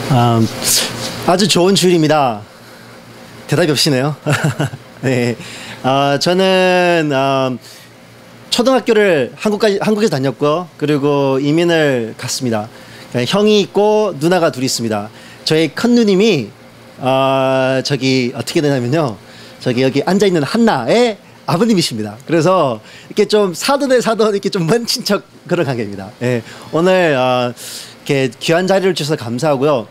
아, 아주 좋은 주일입니다. 대답이 없이네요. 네. 저는 초등학교를 한국에서 다녔고, 그리고 이민을 갔습니다. 형이 있고 누나가 둘이 있습니다. 저희 큰 누님이 저기 어떻게 되냐면요, 저기 여기 앉아 있는 한나의 아버님이십니다. 그래서 이렇게 좀 사돈에 사돈 이렇게 좀 먼 친척 그런 관계입니다. 예, 오늘 이렇게 귀한 자리를 주셔서 감사하고요.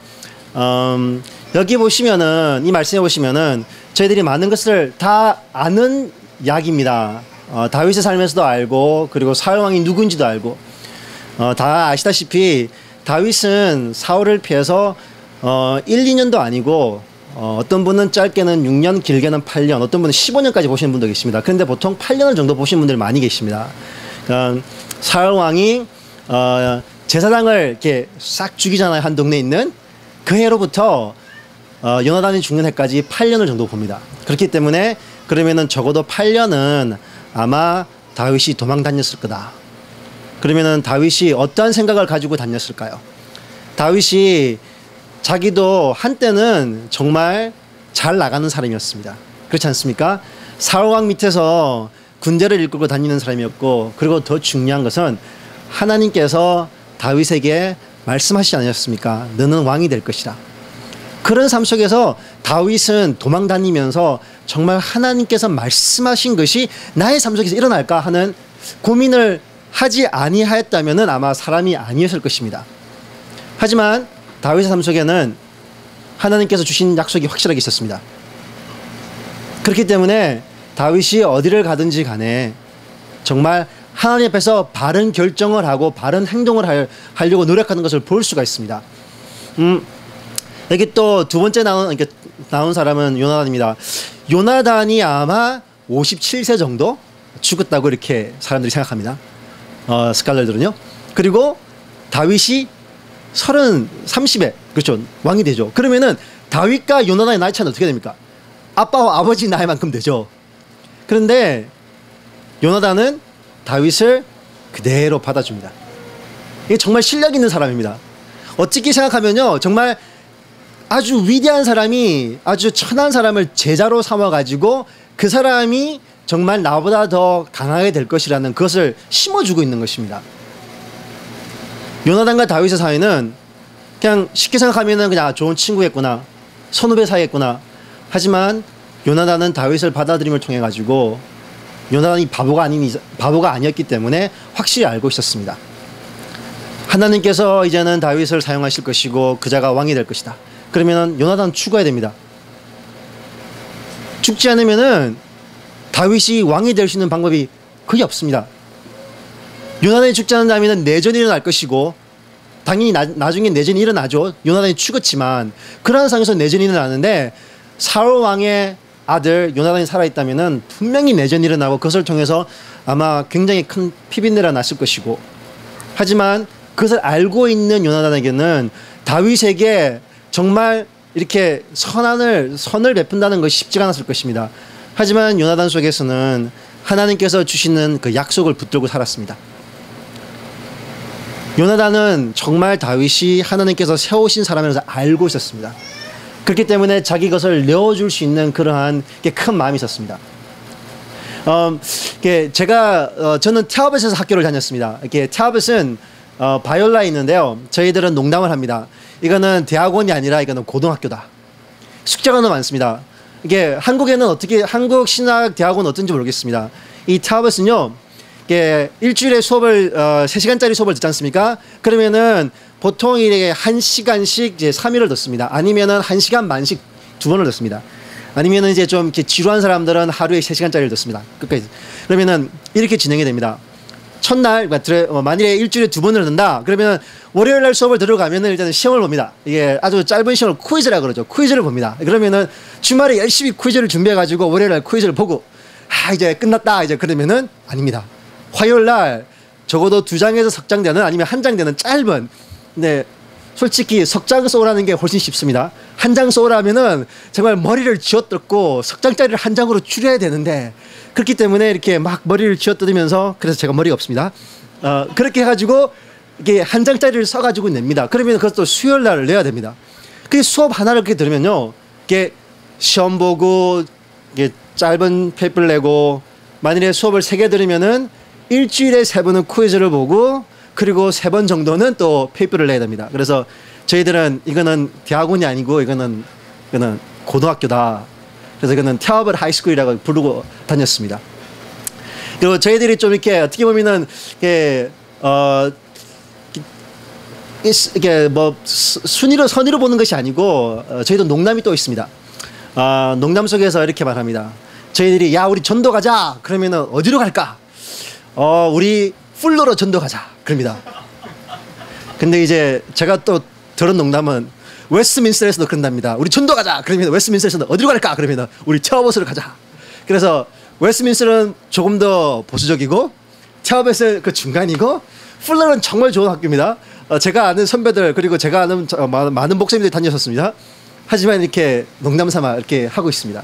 여기 보시면은, 이 말씀해 보시면은 저희들이 많은 것을 다 아는 이야기입니다. 다윗의 삶에서도 알고, 그리고 사울 왕이 누구인지도 알고, 다 아시다시피 다윗은 사울을 피해서 1, 2년도 아니고 어떤 분은 짧게는 6년, 길게는 8년, 어떤 분은 15년까지 보시는 분도 계십니다. 그런데 보통 8년을 정도 보시는 분들 많이 계십니다. 사울 왕이 제사장을 이렇게 싹 죽이잖아요. 한 동네에 있는 그 해로부터 요나단이 죽는 해까지 8년을 정도 봅니다. 그렇기 때문에 그러면은 적어도 8년은 아마 다윗이 도망 다녔을 거다. 그러면은 다윗이 어떠한 생각을 가지고 다녔을까요? 다윗이 자기도 한때는 정말 잘 나가는 사람이었습니다. 그렇지 않습니까? 사울왕 밑에서 군대를 이끌고 다니는 사람이었고, 그리고 더 중요한 것은 하나님께서 다윗에게 말씀하시지 않으셨습니까? 너는 왕이 될 것이다. 그런 삶 속에서 다윗은 도망 다니면서 정말 하나님께서 말씀하신 것이 나의 삶 속에서 일어날까 하는 고민을 하지 아니하였다면은 아마 사람이 아니었을 것입니다. 하지만 다윗의 삶 속에는 하나님께서 주신 약속이 확실하게 있었습니다. 그렇기 때문에 다윗이 어디를 가든지 간에 정말 하나님 앞에서 바른 결정을 하고 바른 행동을 하려고 노력하는 것을 볼 수가 있습니다. 여기 또 두 번째 나온 사람은 요나단입니다. 요나단이 아마 57세 정도 죽었다고 이렇게 사람들이 생각합니다. 스칼러들은요. 그리고 다윗이 30에 그렇죠, 왕이 되죠. 그러면은 다윗과 요나단의 나이 차는 어떻게 됩니까? 아빠와 아버지 나이만큼 되죠. 그런데 요나단은 다윗을 그대로 받아줍니다. 이게 정말 실력 있는 사람입니다. 어떻게 생각하면요, 정말 아주 위대한 사람이 아주 천한 사람을 제자로 삼아가지고 그 사람이 정말 나보다 더 강하게 될 것이라는 그것을 심어주고 있는 것입니다. 요나단과 다윗의 사이는 그냥 쉽게 생각하면은 그냥 좋은 친구였구나, 선후배 사이였구나. 하지만 요나단은 다윗을 받아들임을 통해 가지고 요나단이 바보가 아니었기 때문에 확실히 알고 있었습니다. 하나님께서 이제는 다윗을 사용하실 것이고 그자가 왕이 될 것이다. 그러면은 요나단은 죽어야 됩니다. 죽지 않으면은 다윗이 왕이 될 수 있는 방법이 거의 없습니다. 요나단이 죽지 않는다면 내전이 일어날 것이고, 당연히 나중에 내전이 일어나죠. 요나단이 죽었지만 그러한 상황에서 내전이 일어나는데, 사울 왕의 아들 요나단이 살아있다면 분명히 내전이 일어나고 그것을 통해서 아마 굉장히 큰 피비린내가 났을 것이고, 하지만 그것을 알고 있는 요나단에게는 다윗에게 정말 이렇게 선을 베푼다는 것이 쉽지가 않았을 것입니다. 하지만 요나단 속에서는 하나님께서 주시는 그 약속을 붙들고 살았습니다. 요나단은 정말 다윗이 하나님께서 세우신 사람이라서 알고 있었습니다. 그렇기 때문에 자기 것을 내어줄 수 있는 그러한 큰 마음이 있었습니다. 저는 테아벳에서 학교를 다녔습니다. 테아벳은 바이올라에 있는데요, 저희들은 농담을 합니다. 이거는 대학원이 아니라 이거는 고등학교다. 숙제가 너무 많습니다. 이게 한국에는 한국 신학 대학원 어떤지 모르겠습니다. 이 테아벳은요, 일주일에 수업을 3시간짜리 수업을 듣지 않습니까? 그러면은 보통 이게 1시간씩 이제 3일을 듣습니다. 아니면은 1시간 반씩 2번을 듣습니다. 아니면은 이제 좀 이렇게 지루한 사람들은 하루에 3시간짜리를 듣습니다. 끝까지. 그러면은 이렇게 진행이 됩니다. 첫날, 만일에 일주일에 2번을 듣는다. 그러면 월요일 날 수업을 들어가면은 일단은 시험을 봅니다. 이게 아주 짧은 시험을 퀴즈라 그러죠. 퀴즈를 봅니다. 그러면은 주말에 열심히 퀴즈를 준비해가지고 월요일 날 퀴즈를 보고, 이제 끝났다. 이제 그러면은 아닙니다. 화요일 날 적어도 2장에서 석 장 되는, 아니면 1장 되는 짧은, 근데 솔직히 석장 쏘라는 게 훨씬 쉽습니다. 1장 쏘라면은 정말 머리를 쥐어뜯고 석장짜리를 1장으로 줄여야 되는데, 그렇기 때문에 이렇게 막 머리를 쥐어뜯으면서, 그래서 제가 머리가 없습니다. 그렇게 해가지고 이게 1장짜리를 써가지고 냅니다. 그러면 그것도 수요일 날 내야 됩니다. 그 수업 하나를 그렇게 들으면요, 이게 시험 보고 이게 짧은 페이퍼를 내고, 만일에 수업을 3개 들으면은 일주일에 3번은 퀴즈를 보고, 그리고 3번 정도는 또 페이퍼를 내야 됩니다. 그래서 저희들은 이거는 대학원이 아니고 이거는 고등학교다. 그래서 이거는 테어블 하이스쿨이라고 부르고 다녔습니다. 그리고 저희들이 좀 이렇게 어떻게 보면은 이게 뭐 선의로 보는 것이 아니고, 저희도 농담이 또 있습니다. 농담 속에서 이렇게 말합니다. 저희들이 야 우리 전도 가자 그러면은 어디로 갈까? 우리 풀로로 전도 가자 그럽니다. 근데 이제 제가 또 들은 농담은 웨스트민스터에서도 그런답니다. 우리 전도 가자 그러면 웨스트민스터에서는 어디로 갈까? 그러면 우리 테어버스로 가자. 그래서 웨스트민스터는 조금 더 보수적이고 테어버스는 그 중간이고 풀러는 정말 좋은 학교입니다. 제가 아는 선배들 그리고 제가 아는 많은 목사님들이 다녔었습니다. 하지만 이렇게 농담 삼아 이렇게 하고 있습니다.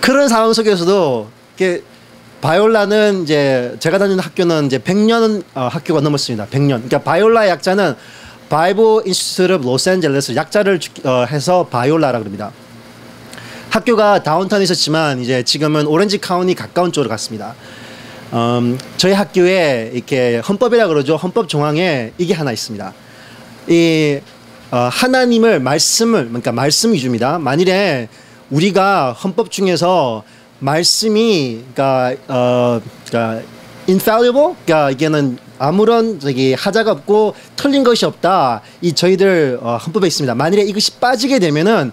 그런 상황 속에서도 이렇게 바이올라는 이제 제가 다니는 학교는 이제 100년 학교가 넘었습니다. 100년. 그러니까 바이올라의 약자는 바이블 인스티튜트 오브 로스앤젤레스 약자를 해서 바이올라라 그럽니다. 학교가 다운타운에 있었지만 이제 지금은 오렌지 카운티 가까운 쪽으로 갔습니다. 저희 학교에 이렇게 헌법이라 그러죠. 헌법 조항에 이게 하나 있습니다. 이 하나님을 그러니까 말씀 위주입니다. 만일에 우리가 헌법 중에서 말씀이 그러니까 infallible, 그러니까 이게는 아무런 하자가 없고 틀린 것이 없다. 이 저희들 헌법에 있습니다. 만일에 이것이 빠지게 되면은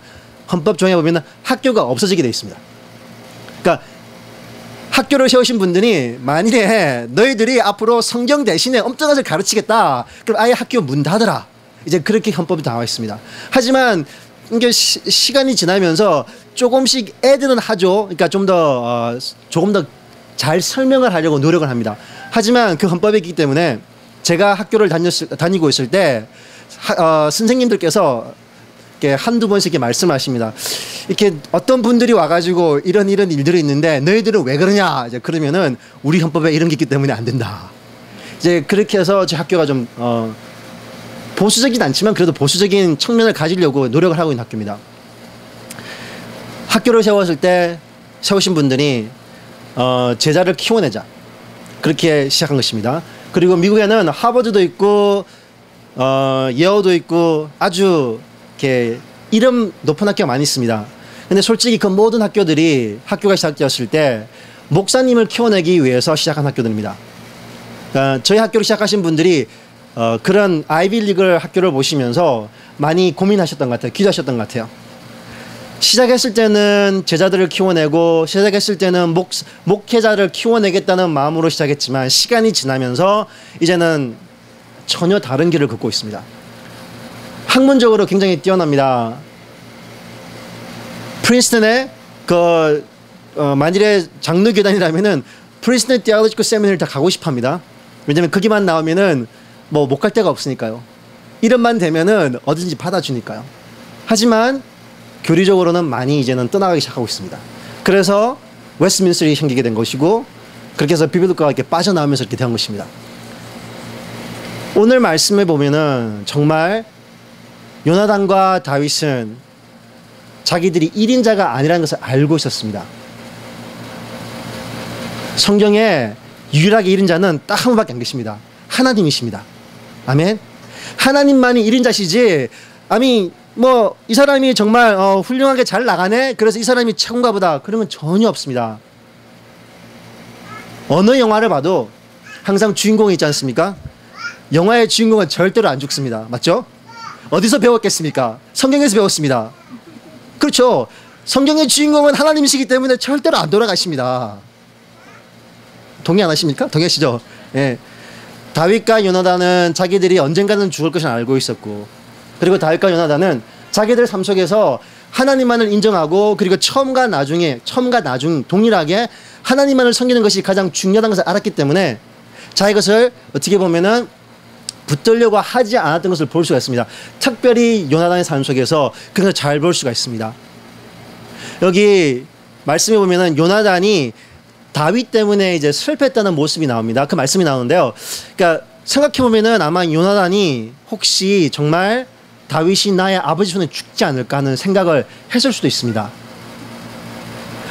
헌법 조항에 보면은 학교가 없어지게 되어 있습니다. 그러니까 학교를 세우신 분들이 만일에 너희들이 앞으로 성경 대신에 엄청난 것을 가르치겠다. 그럼 아예 학교 문 닫아라. 이제 그렇게 헌법이 나와 있습니다. 하지만 이게 시간이 지나면서 조금씩 애들은 하죠. 그러니까 조금 더 잘 설명을 하려고 노력을 합니다. 하지만 그 헌법이 있기 때문에 제가 학교를 다니고 있을 때 선생님들께서 이렇게 한두 번씩 이렇게 말씀하십니다. 이렇게 어떤 분들이 와가지고 이런 일들이 있는데 너희들은 왜 그러냐? 이제 그러면은 우리 헌법에 이런 게 있기 때문에 안 된다. 이제 그렇게 해서 제 학교가 좀 보수적이진 않지만 그래도 보수적인 측면을 가지려고 노력을 하고 있는 학교입니다. 학교를 세우신 분들이 제자를 키워내자 그렇게 시작한 것입니다. 그리고 미국에는 하버드도 있고 예어도 있고 아주 이렇게 이름 높은 학교가 많이 있습니다. 근데 솔직히 그 모든 학교가 시작되었을 때 목사님을 키워내기 위해서 시작한 학교들입니다. 그러니까 저희 학교를 시작하신 분들이 그런 아이비리그 학교를 보시면서 많이 고민하셨던 것 같아요. 기도하셨던 것 같아요. 시작했을 때는 제자들을 키워내고 시작했을 때는 목회자를 키워내겠다는 마음으로 시작했지만 시간이 지나면서 이제는 전혀 다른 길을 걷고 있습니다. 학문적으로 굉장히 뛰어납니다. 프린스턴에 만일에 장르교단이라면은 프린스턴 Theological Seminary를 다 가고 싶어합니다. 왜냐면 거기만 나오면은 뭐 못 갈 데가 없으니까요. 이름만 되면은 어디든지 받아주니까요. 하지만 교리적으로는 많이 이제는 떠나가기 시작하고 있습니다. 그래서 웨스트민스터가 생기게 된 것이고 그렇게 해서 비블리카가 이렇게 빠져나오면서 이렇게 된 것입니다. 오늘 말씀에 보면은 정말 요나단과 다윗은 자기들이 1인자가 아니라는 것을 알고 있었습니다. 성경에 유일하게 1인자는 딱 한 분밖에 안 계십니다. 하나님이십니다. 아멘. 하나님만이 1인자시지 뭐 이 사람이 정말 훌륭하게 잘 나가네 그래서 이 사람이 최고인가 보다 그런 건 전혀 없습니다. 어느 영화를 봐도 항상 주인공이 있지 않습니까? 영화의 주인공은 절대로 안 죽습니다. 맞죠? 어디서 배웠겠습니까? 성경에서 배웠습니다. 그렇죠. 성경의 주인공은 하나님이시기 때문에 절대로 안 돌아가십니다. 동의 안 하십니까? 동의하시죠? 예. 다윗과 요나단은 자기들이 언젠가는 죽을 것을 알고 있었고 그리고 다윗과 요나단은 자기들 삶 속에서 하나님만을 인정하고 그리고 처음과 나중 동일하게 하나님만을 섬기는 것이 가장 중요하다는 것을 알았기 때문에 자 이것을 어떻게 보면은 붙들려고 하지 않았던 것을 볼 수가 있습니다. 특별히 요나단의 삶 속에서 그런 걸 잘 볼 수가 있습니다. 여기 말씀해 보면은 요나단이 다윗 때문에 이제 슬펐다는 모습이 나옵니다. 그 말씀이 나오는데요. 그러니까 생각해 보면은 아마 요나단이 혹시 정말 다윗이 나의 아버지 손에 죽지 않을까 하는 생각을 했을 수도 있습니다.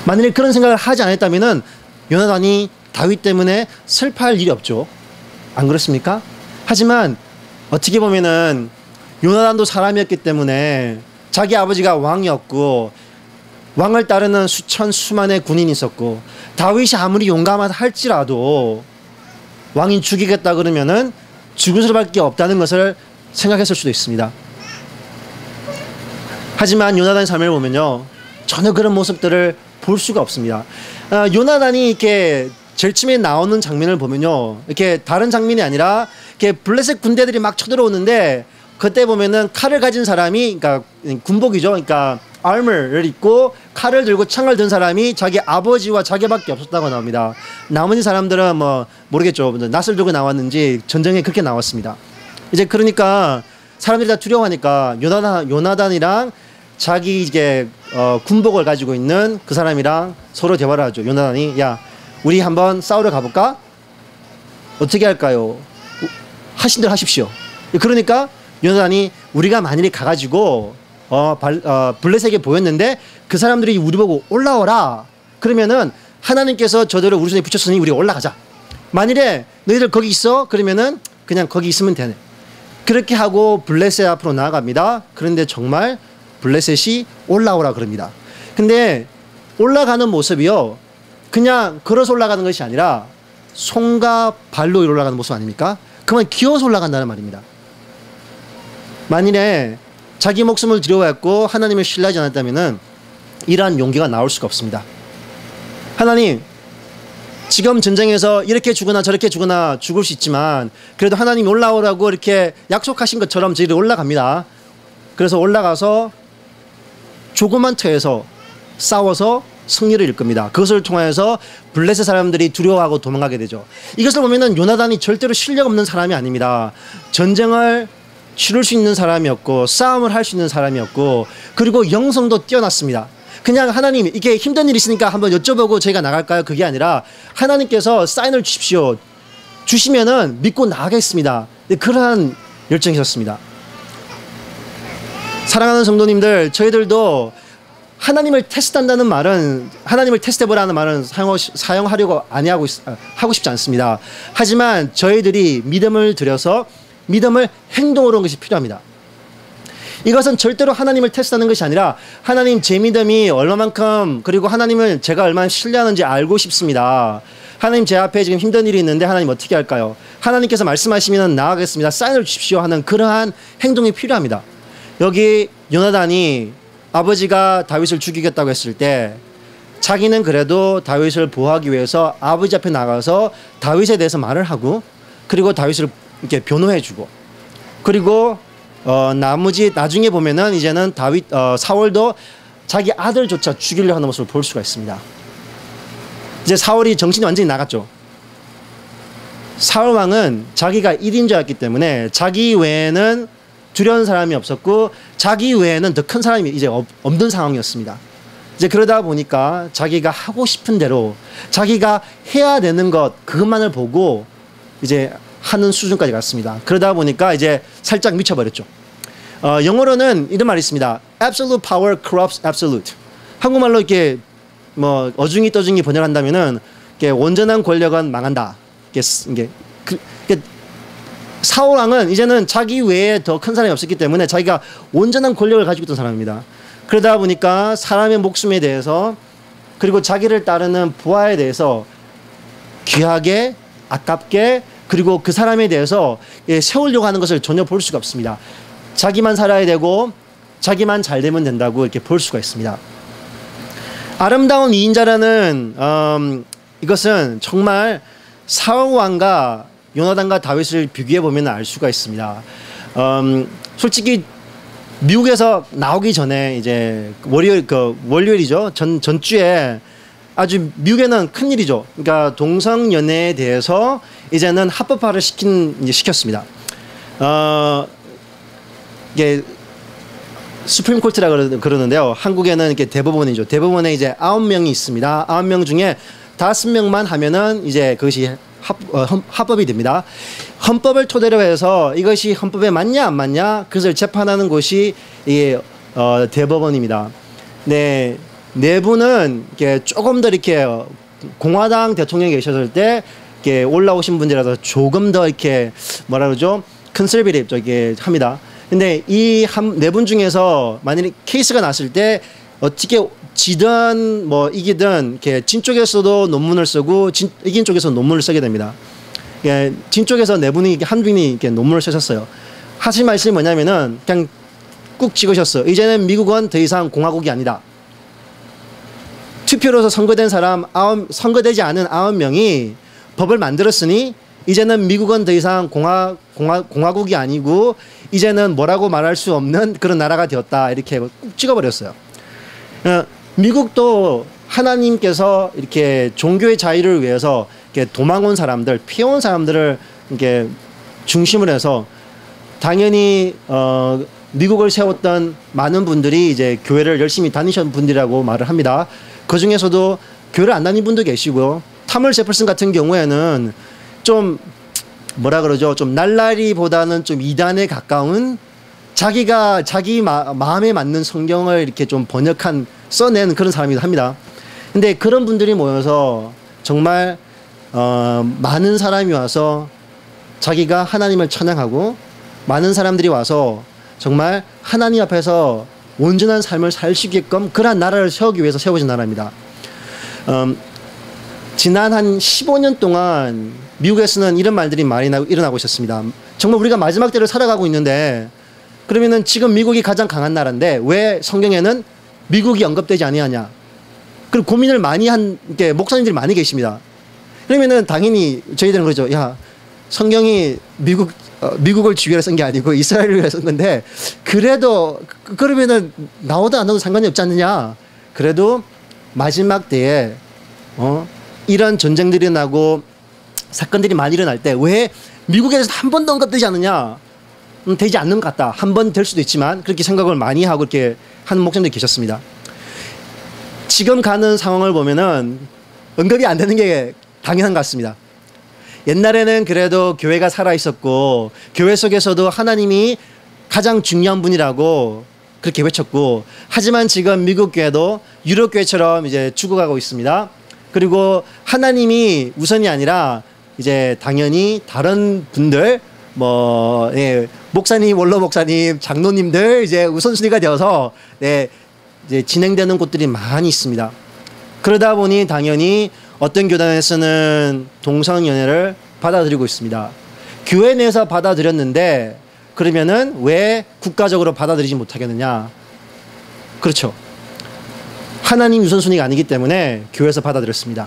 만약에 그런 생각을 하지 않았다면 요나단이 다윗 때문에 슬퍼할 일이 없죠. 안 그렇습니까? 하지만 어떻게 보면은 요나단도 사람이었기 때문에 자기 아버지가 왕이었고 왕을 따르는 수천 수만의 군인이 있었고 다윗이 아무리 용감하다 할지라도 왕이 죽이겠다 그러면은 죽을 수밖에 없다는 것을 생각했을 수도 있습니다. 하지만 요나단의 삶을 보면요 전혀 그런 모습들을 볼 수가 없습니다. 요나단이 이렇게 제일 처음에 나오는 장면을 보면요 이렇게 다른 장면이 아니라 이렇게 블레셋 군대들이 막 쳐들어오는데 그때 보면은 칼을 가진 사람이 그러니까 군복이죠. 그러니까 armor를 입고 칼을 들고 창을 든 사람이 자기 아버지와 자기밖에 없었다고 나옵니다. 나머지 사람들은 뭐 모르겠죠. 낫을 들고 나왔는지 전쟁에 그렇게 나왔습니다. 이제 그러니까 사람들이 다 두려워하니까 요나단이랑 자기 이게 군복을 가지고 있는 그 사람이랑 서로 대화를 하죠. 요나단이 야 우리 한번 싸우러 가볼까? 어떻게 할까요? 하신 대로 하십시오. 그러니까 요나단이 우리가 만일에 가가지고 블레셋에게 보였는데 그 사람들이 우리 보고 올라오라 그러면은 하나님께서 저들을 우리 손에 붙였으니 우리 올라가자. 만일에 너희들 거기 있어 그러면은 그냥 거기 있으면 되네. 그렇게 하고 블레셋 앞으로 나아갑니다. 그런데 정말 블레셋이 올라오라 그럽니다. 근데 올라가는 모습이요 그냥 걸어서 올라가는 것이 아니라 손과 발로 올라가는 모습 아닙니까? 그만 기어서 올라간다는 말입니다. 만일에 자기 목숨을 두려워했고 하나님을 신뢰하지 않았다면 이러한 용기가 나올 수가 없습니다. 하나님 지금 전쟁에서 이렇게 죽거나 저렇게 죽거나 죽을 수 있지만 그래도 하나님이 올라오라고 이렇게 약속하신 것처럼 저희들이 올라갑니다. 그래서 올라가서 조그만 터에서 싸워서 승리를 일끕니다. 그것을 통해서 블레셋 사람들이 두려워하고 도망가게 되죠. 이것을 보면은 요나단이 절대로 실력 없는 사람이 아닙니다. 전쟁을 치를 수 있는 사람이었고 싸움을 할 수 있는 사람이었고 그리고 영성도 뛰어났습니다. 그냥 하나님 이게 힘든 일이 있으니까 한번 여쭤보고 저희가 나갈까요? 그게 아니라 하나님께서 사인을 주십시오. 주시면은 믿고 나가겠습니다. 그러한 열정이 있었습니다. 사랑하는 성도님들 저희들도 하나님을 테스트한다는 말은 하나님을 테스트해보라는 말은 사용하려고 하고 싶지 않습니다. 하지만 저희들이 믿음을 들여서 믿음을 행동으로 한 것이 필요합니다. 이것은 절대로 하나님을 테스트하는 것이 아니라 하나님 제 믿음이 얼마만큼 그리고 하나님을 제가 얼마나 신뢰하는지 알고 싶습니다. 하나님 제 앞에 지금 힘든 일이 있는데 하나님 어떻게 할까요? 하나님께서 말씀하시면 나아가겠습니다. 사인을 주십시오 하는 그러한 행동이 필요합니다. 여기 요나단이 아버지가 다윗을 죽이겠다고 했을 때 자기는 그래도 다윗을 보호하기 위해서 아버지 앞에 나가서 다윗에 대해서 말을 하고 그리고 다윗을 이렇게 변호해주고 그리고 나중에 보면은 이제는 사울도 자기 아들조차 죽이려 하는 모습을 볼 수가 있습니다. 이제 사울이 정신이 완전히 나갔죠. 사울 왕은 자기가 1인자였기 때문에 자기 외에는 두려운 사람이 없었고 자기 외에는 더 큰 사람이 이제 없는 상황이었습니다. 이제 그러다 보니까 자기가 하고 싶은 대로 자기가 해야 되는 것 그것만을 보고 이제 하는 수준까지 갔습니다. 그러다 보니까 이제 살짝 미쳐버렸죠. 영어로는 이런 말이 있습니다. Absolute power corrupts absolute. 한국말로 이렇게 뭐 어중이 떠중이 번역한다면은 온전한 권력은 망한다. 이게 사울 왕은 이제는 자기 외에 더 큰 사람이 없었기 때문에 자기가 온전한 권력을 가지고 있던 사람입니다. 그러다 보니까 사람의 목숨에 대해서 그리고 자기를 따르는 부하에 대해서 귀하게 아깝게 그리고 그 사람에 대해서 세우려고 하는 것을 전혀 볼 수가 없습니다. 자기만 살아야 되고 자기만 잘 되면 된다고 이렇게 볼 수가 있습니다. 아름다운 2인자라는 이것은 정말 사울 왕과 요나단과 다윗을 비교해 보면 알 수가 있습니다. 솔직히 미국에서 나오기 전에 이제 월요일이죠. 전주에 아주 미국에는 큰 일이죠. 그러니까 동성 연애에 대해서 이제는 합법화를 시켰습니다. 이게 수프림 코트라 그러는데요. 한국에는 이렇게 대법원이죠. 대법원에 이제 9명이 있습니다. 9명 중에 5명만 하면은 이제 그것이 합법이 됩니다. 헌법을 토대로 해서 이것이 헌법에 맞냐 안 맞냐 그것을 재판하는 곳이 이 대법원입니다. 네, 내부는 이렇게 조금 더 이렇게 공화당 대통령이 계셨을 때 이렇게 올라오신 분들이라서 조금 더 이렇게 뭐라 그러죠? 컨servative 저기 합니다. 근데 이 네 분 중에서 만약에 케이스가 났을 때 어떻게 지든 뭐 이기든 이렇게 진 쪽에서도 논문을 쓰고 이긴 쪽에서 논문을 쓰게 됩니다. 예, 진 쪽에서 네 분이 한 분이 이렇게 논문을 쓰셨어요. 하신 말씀이 뭐냐면은 그냥 꾹 찍으셨어요. 이제는 미국은 더 이상 공화국이 아니다. 투표로서 선거된 사람 선거되지 않은 9명이 법을 만들었으니 이제는 미국은 더 이상 공화국이 아니고 이제는 뭐라고 말할 수 없는 그런 나라가 되었다. 이렇게 꾹 찍어버렸어요. 미국도 하나님께서 이렇게 종교의 자유를 위해서 이렇게 도망온 사람들, 피해온 사람들을 이렇게 중심으로 해서 당연히 미국을 세웠던 많은 분들이 이제 교회를 열심히 다니셨던 분들이라고 말을 합니다. 그 중에서도 교회를 안 다닌 분도 계시고요. 타멀 제퍼슨 같은 경우에는 좀 뭐라 그러죠? 좀 날라리보다는 좀 이단에 가까운 자기가 자기 마음에 맞는 성경을 이렇게 좀 써낸 그런 사람이기도 합니다. 근데 그런 분들이 모여서 정말 많은 사람이 와서 자기가 하나님을 찬양하고 많은 사람들이 와서 정말 하나님 앞에서 온전한 삶을 살 수 있게끔 그러한 나라를 세우기 위해서 세워진 나라입니다. 지난 한 15년 동안 미국에서는 이런 말들이 많이 일어나고 있었습니다. 정말 우리가 마지막 때를 살아가고 있는데 그러면은 지금 미국이 가장 강한 나라인데 왜 성경에는 미국이 언급되지 아니하냐? 그리고 고민을 많이 한 목사님들이 많이 계십니다. 그러면은 당연히 저희들은 그러죠. 야, 성경이 미국을 주위로 쓴 게 아니고 이스라엘을 위해 쓴 건데 그래도 그러면은 나오도 안 나오도 상관이 없지 않느냐? 그래도 마지막 때에 이런 전쟁들이 나고 사건들이 많이 일어날 때 왜 미국에서 한 번도 언급되지 않느냐? 되지 않는 것 같다. 한 번 될 수도 있지만 그렇게 생각을 많이 하고 이렇게 하는 목사님들이 계셨습니다. 지금 가는 상황을 보면은 언급이 안 되는 게 당연한 것 같습니다. 옛날에는 그래도 교회가 살아 있었고 교회 속에서도 하나님이 가장 중요한 분이라고 그렇게 외쳤고 하지만 지금 미국 교회도 유럽 교회처럼 이제 죽어가고 있습니다. 그리고 하나님이 우선이 아니라 이제 당연히 다른 분들 목사님, 원로 목사님, 장로님들 이제 우선순위가 되어서 이제 진행되는 곳들이 많이 있습니다. 그러다 보니 당연히 어떤 교단에서는 동성연애를 받아들이고 있습니다. 교회 내에서 받아들였는데 그러면은 왜 국가적으로 받아들이지 못하겠느냐? 그렇죠. 하나님 우선순위가 아니기 때문에 교회에서 받아들였습니다.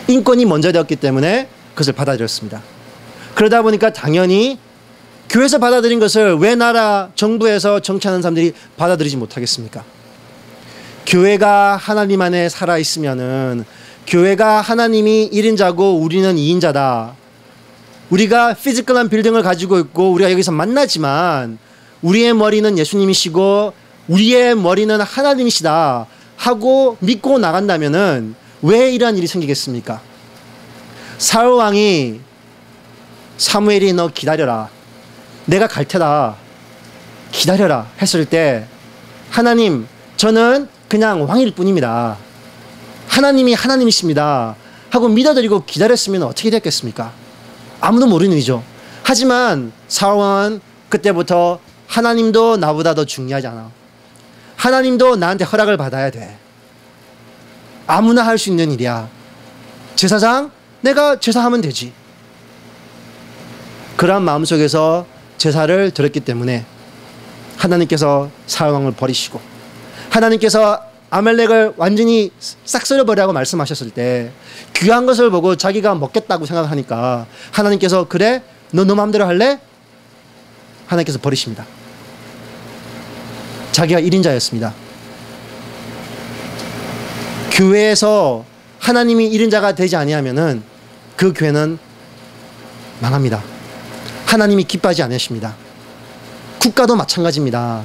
인권이 먼저 되었기 때문에 그것을 받아들였습니다. 그러다 보니까 당연히 교회에서 받아들인 것을 왜 나라 정부에서 정치하는 사람들이 받아들이지 못하겠습니까? 교회가 하나님 안에 살아있으면은 교회가 하나님이 1인자고 우리는 2인자다. 우리가 피지컬한 빌딩을 가지고 있고 우리가 여기서 만나지만 우리의 머리는 예수님이시고 우리의 머리는 하나님이시다 하고 믿고 나간다면은 왜 이러한 일이 생기겠습니까? 사울 왕이 사무엘이 너 기다려라. 내가 갈 테다. 기다려라 했을 때 하나님 저는 그냥 왕일 뿐입니다. 하나님이 하나님이십니다 하고 믿어드리고 기다렸으면 어떻게 됐겠습니까? 아무도 모르는 일이죠. 하지만 사울 왕은 그때부터 하나님도 나보다 더 중요하지 않아. 하나님도 나한테 허락을 받아야 돼. 아무나 할 수 있는 일이야. 제사장? 내가 제사하면 되지. 그런 마음속에서 제사를 드렸기 때문에 하나님께서 사울 왕을 버리시고 하나님께서 아말렉을 완전히 싹 쓸어버리라고 말씀하셨을 때 귀한 것을 보고 자기가 먹겠다고 생각하니까 하나님께서 그래? 너 마음대로 할래? 하나님께서 버리십니다. 자기가 1인자였습니다. 교회에서 하나님이 1인자가 되지 아니하면은 그 교회는 망합니다. 하나님이 기뻐하지 않으십니다. 국가도 마찬가지입니다.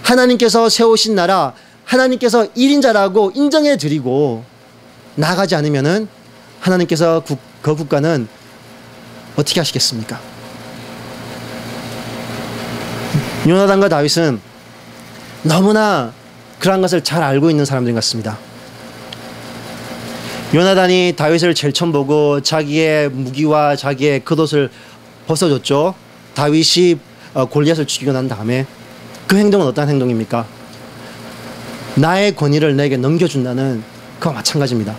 하나님께서 세우신 나라, 하나님께서 1인자라고 인정해 드리고 나가지 않으면은 하나님께서 그 국가는 어떻게 하시겠습니까? 요나단과 다윗은 너무나 그러한 것을 잘 알고 있는 사람들 같습니다. 요나단이 다윗을 제일 처음 보고 자기의 무기와 자기의 겉옷을 벗어줬죠. 다윗이 골리앗을 죽이고 난 다음에 그 행동은 어떤 행동입니까? 나의 권위를 내게 넘겨준다는 그와 마찬가지입니다.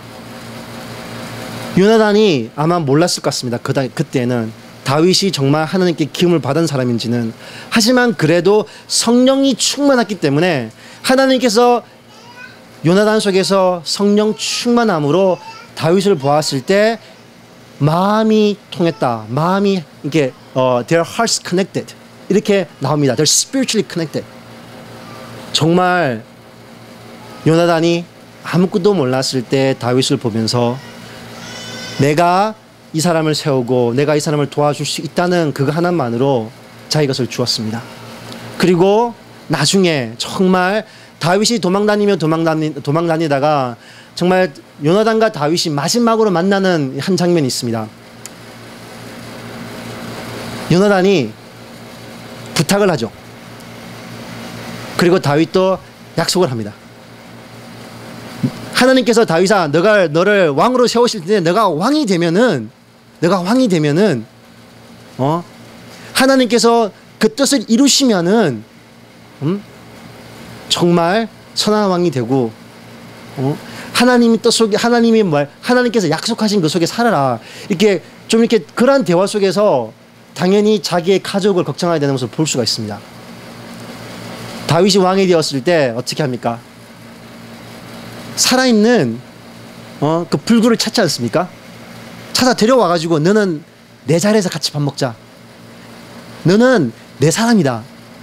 요나단이 아마 몰랐을 것 같습니다. 그때는 다윗이 정말 하나님께 기름을 받은 사람인지는. 하지만 그래도 성령이 충만했기 때문에 하나님께서 요나단 속에서 성령 충만함으로 다윗을 보았을 때 마음이 통했다. 마음이 이렇게 their hearts connected 이렇게 나옵니다. They're spiritually connected. 정말 요나단이 아무것도 몰랐을 때 다윗을 보면서 내가 이 사람을 세우고 내가 이 사람을 도와줄 수 있다는 그거 하나만으로 자기 것을 주었습니다. 그리고 나중에 정말 다윗이 도망다니다가 정말 요나단과 다윗이 마지막으로 만나는 한 장면이 있습니다. 요나단이 부탁을 하죠. 그리고 다윗도 약속을 합니다. 하나님께서 다윗아, 너를 왕으로 세우실 때 너가 왕이 되면은 하나님께서 그 뜻을 이루시면은 정말 선한 왕이 되고 하나님의 뜻 속에 하나님께서 약속하신 그 속에 살아라. 이렇게 그러한 대화 속에서 당연히 자기의 가족을 걱정하게 되는 것을 볼 수가 있습니다. 다윗이 왕이 되었을 때 어떻게 합니까? 살아있는 그 불구를 찾지 않습니까? 찾아 데려와가지고 너는 내 자리에서 같이 밥 먹자. 너는 내 사람이다.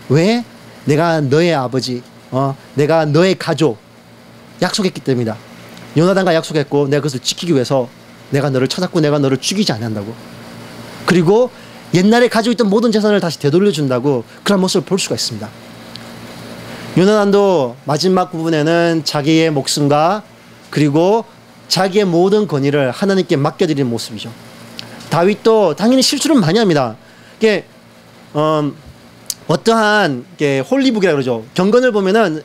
왜? 내가 너의 아버지, 내가 너의 가족 약속했기 때문이다. 요나단과 약속했고 내가 그것을 지키기 위해서 내가 너를 찾았고 내가 너를 죽이지 않는다고. 그리고 옛날에 가지고 있던 모든 재산을 다시 되돌려준다고 그런 모습을 볼 수가 있습니다. 요나단도 마지막 부분에는 자기의 목숨과 그리고 자기의 모든 권위를 하나님께 맡겨드리는 모습이죠. 다윗도 당연히 실수를 많이 합니다. 이게 어떠한 홀리북이라고 그러죠. 경건을 보면은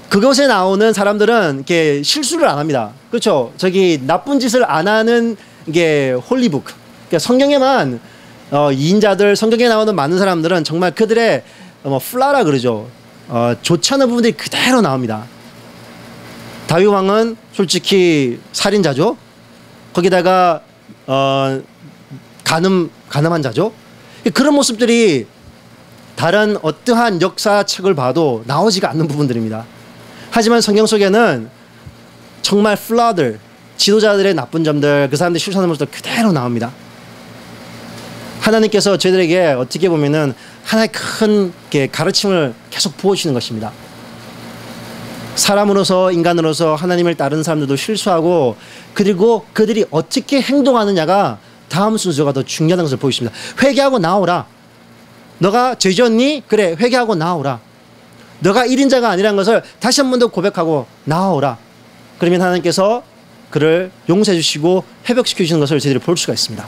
그것에 나오는 사람들은 이렇게 실수를 안 합니다. 그렇죠. 저기 나쁜 짓을 안 하는 게 홀리북. 그러니까 성경에만 이인자들, 성경에 나오는 많은 사람들은 정말 그들의 플라라 그러죠. 좋지 않은 부분들이 그대로 나옵니다. 다윗 왕은 솔직히 살인자죠. 거기다가 가늠한 자죠. 그런 모습들이 다른 어떠한 역사책을 봐도 나오지가 않는 부분들입니다. 하지만 성경 속에는 정말 플라들, 지도자들의 나쁜 점들, 그 사람들이 실수하는 모습들 그대로 나옵니다. 하나님께서 저희들에게 어떻게 보면은 하나의 큰 가르침을 계속 부어주시는 것입니다. 사람으로서, 인간으로서 하나님을 따르는 사람들도 실수하고, 그리고 그들이 어떻게 행동하느냐가 다음 순서가 더 중요한 것을 보여주십니다. 회개하고 나오라. 너가 죄 지었니? 그래, 회개하고 나오라. 너가 1인자가 아니라는 것을 다시 한 번 더 고백하고 나오라. 그러면 하나님께서 그를 용서해 주시고 회복시켜 주시는 것을 저희들이 볼 수가 있습니다.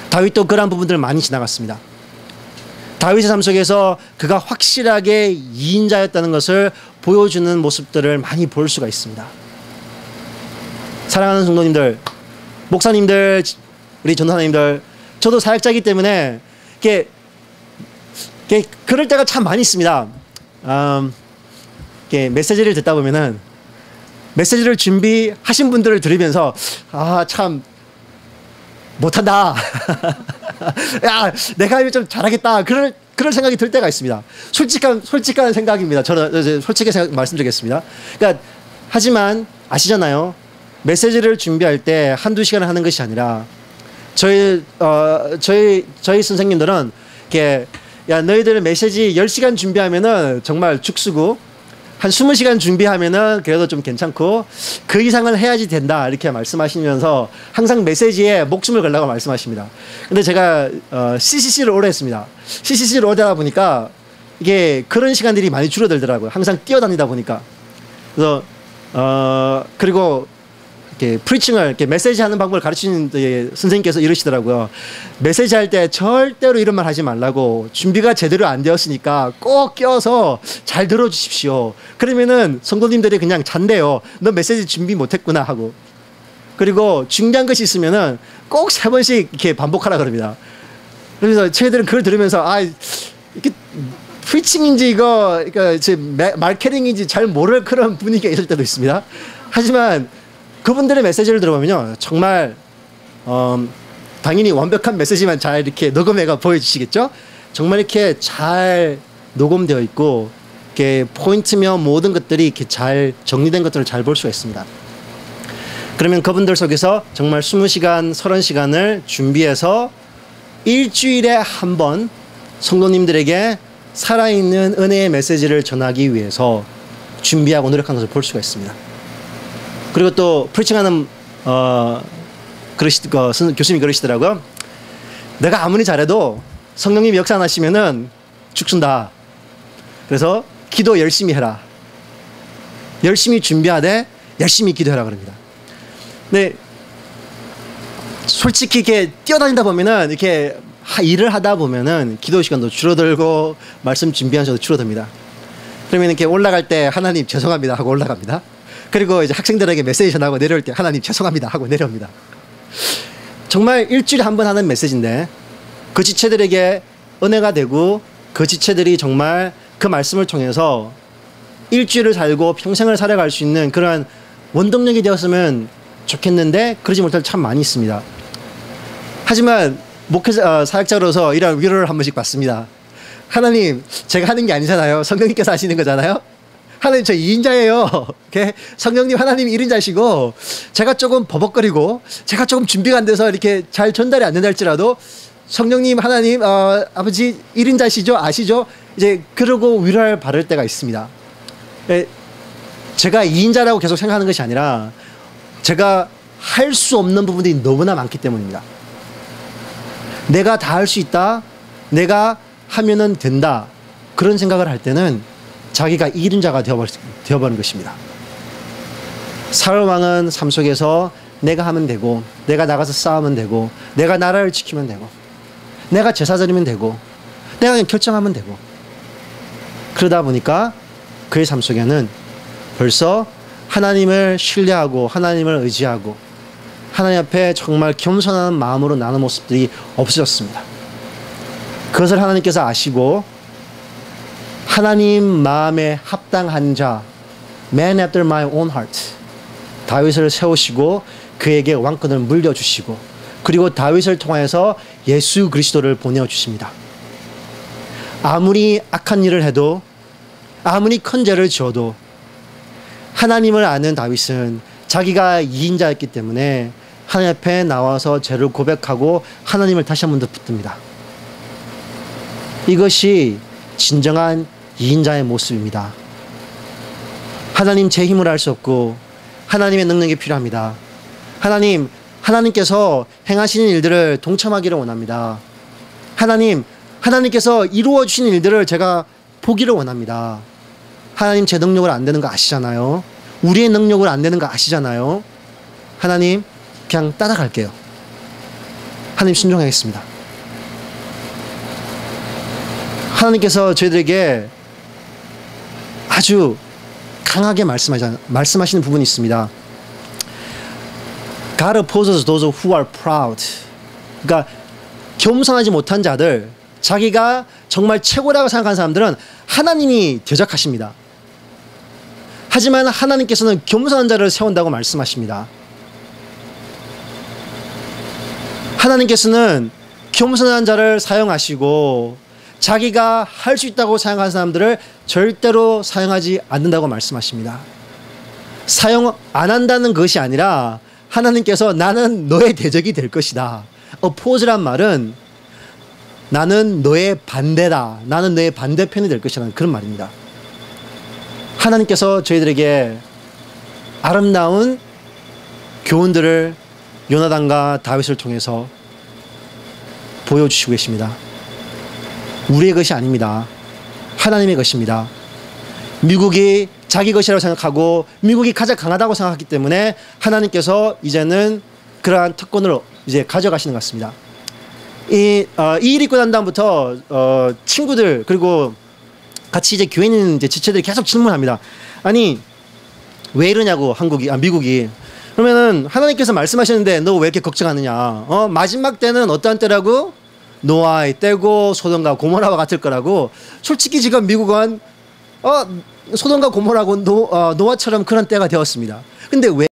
다윗도 그러한 부분들을 많이 지나갔습니다. 다윗의 삶 속에서 그가 확실하게 2인자였다는 것을 보여주는 모습들을 많이 볼 수가 있습니다. 사랑하는 성도님들, 목사님들, 우리 전도사님들, 저도 사역자이기 때문에 그럴 때가 참 많이 있습니다. 메시지를 듣다 보면은 메시지를 준비하신 분들을 들으면서 참 못한다. 야, 내가 이거 좀 잘하겠다. 그럴 생각이 들 때가 있습니다. 솔직한 생각입니다. 저는 솔직히 말씀드리겠습니다. 그러니까 하지만 아시잖아요. 메시지를 준비할 때 한두 시간을 하는 것이 아니라 저희 선생님들은 야, 너희들 메시지 10시간 준비하면은 정말 죽쓰고 한 20시간 준비하면은 그래도 좀 괜찮고 그 이상은 해야지 된다 이렇게 말씀하시면서 항상 메시지에 목숨을 걸라고 말씀하십니다. 근데 제가 CCC를 오래 했습니다. CCC를 오래 하다 보니까 이게 그런 시간들이 많이 줄어들더라고요. 항상 뛰어다니다 보니까. 그래서 그리고 이렇게 프리칭을 이렇게 메시지 하는 방법을 가르치는 선생님께서 이러시더라고요. 메시지 할 때 절대로 이런 말 하지 말라고, 준비가 제대로 안 되었으니까 꼭 껴서 잘 들어주십시오. 그러면은 성도님들이 그냥 잔대요. 너 메시지 준비 못했구나 하고. 그리고 중요한 것이 있으면은 꼭 3번씩 이렇게 반복하라 그럽니다. 그래서 저희들은 그걸 들으면서 이게 프리칭인지 그러니까 제 마케팅인지 잘 모를 그런 분위기가 있을 때도 있습니다. 하지만 그분들의 메시지를 들어보면요, 정말 당연히 완벽한 메시지만 잘 이렇게 녹음해가 보여주시겠죠. 정말 이렇게 잘 녹음되어 있고 이렇게 포인트며 모든 것들이 이렇게 잘 정리된 것들을 잘 볼 수가 있습니다. 그러면 그분들 속에서 정말 20시간, 30시간을 준비해서 일주일에 한 번 성도님들에게 살아있는 은혜의 메시지를 전하기 위해서 준비하고 노력하는 것을 볼 수가 있습니다. 그리고 또 프리칭하는 교수님이 그러시더라고요. 내가 아무리 잘해도 성령님이 역사 안 하시면은 죽순다. 그래서 기도 열심히 해라. 열심히 준비하되 열심히 기도해라 그럽니다. 근데 솔직히 이렇게 뛰어다니다 보면은 이렇게 일을 하다 보면은 기도 시간도 줄어들고 말씀 준비하는 시간도 줄어듭니다. 그러면 이렇게 올라갈 때 하나님 죄송합니다 하고 올라갑니다. 그리고 이제 학생들에게 메시지 전하고 내려올 때 하나님 죄송합니다 하고 내려옵니다. 정말 일주일에 한 번 하는 메시지인데 그 지체들에게 은혜가 되고 그 지체들이 정말 그 말씀을 통해서 일주일을 살고 평생을 살아갈 수 있는 그러한 원동력이 되었으면 좋겠는데 그러지 못할 참 많이 있습니다. 하지만 사역자로서 이런 위로를 한 번씩 받습니다. 하나님, 제가 하는 게 아니잖아요. 성령님께서 하시는 거잖아요. 하나님, 저 2인자예요. 성령님, 하나님 1인자시고 제가 조금 버벅거리고 제가 조금 준비가 안 돼서 이렇게 잘 전달이 안 된다 할지라도 성령님, 하나님, 아버지 1인자시죠? 아시죠? 이제 그러고 위로를 받을 때가 있습니다. 제가 2인자라고 계속 생각하는 것이 아니라 제가 할 수 없는 부분들이 너무나 많기 때문입니다. 내가 다 할 수 있다. 내가 하면은 된다. 그런 생각을 할 때는 자기가 1인자가 되어버린 것입니다. 사울왕은 삶 속에서 내가 하면 되고 내가 나가서 싸우면 되고 내가 나라를 지키면 되고 내가 제사 드리면 되고 내가 그냥 결정하면 되고 그러다 보니까 그의 삶 속에는 벌써 하나님을 신뢰하고 하나님을 의지하고 하나님 앞에 정말 겸손한 마음으로 나는 모습들이 없어졌습니다. 그것을 하나님께서 아시고 하나님 마음에 합당한 자, man after my own heart, 다윗을 세우시고 그에게 왕권을 물려주시고 그리고 다윗을 통하여서 예수 그리스도를 보내주십니다. 아무리 악한 일을 해도 아무리 큰 죄를 지어도 하나님을 아는 다윗은 자기가 2인자였기 때문에 하나님 앞에 나와서 죄를 고백하고 하나님을 다시 한 번 더 붙듭니다. 이것이 진정한 2인자의 모습입니다. 하나님, 제 힘으로 할 수 없고 하나님의 능력이 필요합니다. 하나님께서 행하시는 일들을 동참하기를 원합니다. 하나님께서 이루어 주시는 일들을 제가 보기를 원합니다. 하나님, 제 능력으로 안 되는 거 아시잖아요. 우리의 능력으로 안 되는 거 아시잖아요. 하나님, 그냥 따라갈게요. 하나님, 순종하겠습니다. 하나님께서 저희들에게 아주 강하게 말씀하시는 부분이 있습니다. God opposes those who are proud. 그러니까 겸손하지 못한 자들, 자기가 정말 최고라고 생각하는 사람들은 하나님이 대적하십니다. 하지만 하나님께서는 겸손한 자를 세운다고 말씀하십니다. 하나님께서는 겸손한 자를 사용하시고 자기가 할 수 있다고 생각하는 사람들을 절대로 사용하지 않는다고 말씀하십니다. 사용 안 한다는 것이 아니라 하나님께서 나는 너의 대적이 될 것이다. oppose란 말은 나는 너의 반대다. 나는 너의 반대편이 될 것이라는 그런 말입니다. 하나님께서 저희들에게 아름다운 교훈들을 요나단과 다윗을 통해서 보여주시고 계십니다. 우리의 것이 아닙니다. 하나님의 것입니다. 미국이 자기 것이라고 생각하고 미국이 가장 강하다고 생각했기 때문에 하나님께서 이제는 그러한 특권을 이제 가져가시는 것 같습니다. 이 일 있고 난 다음부터 친구들 그리고 같이 이제 교회 있는 이제 지체들이 계속 질문합니다. 아니 왜 이러냐고 미국이. 그러면은 하나님께서 말씀하시는데 너 왜 이렇게 걱정하느냐? 마지막 때는 어떠한 때라고? 노아의 때고 소돔과 고모라와 같을 거라고. 솔직히 지금 미국은 소돔과 고모라고 노아처럼 그런 때가 되었습니다. 근데 왜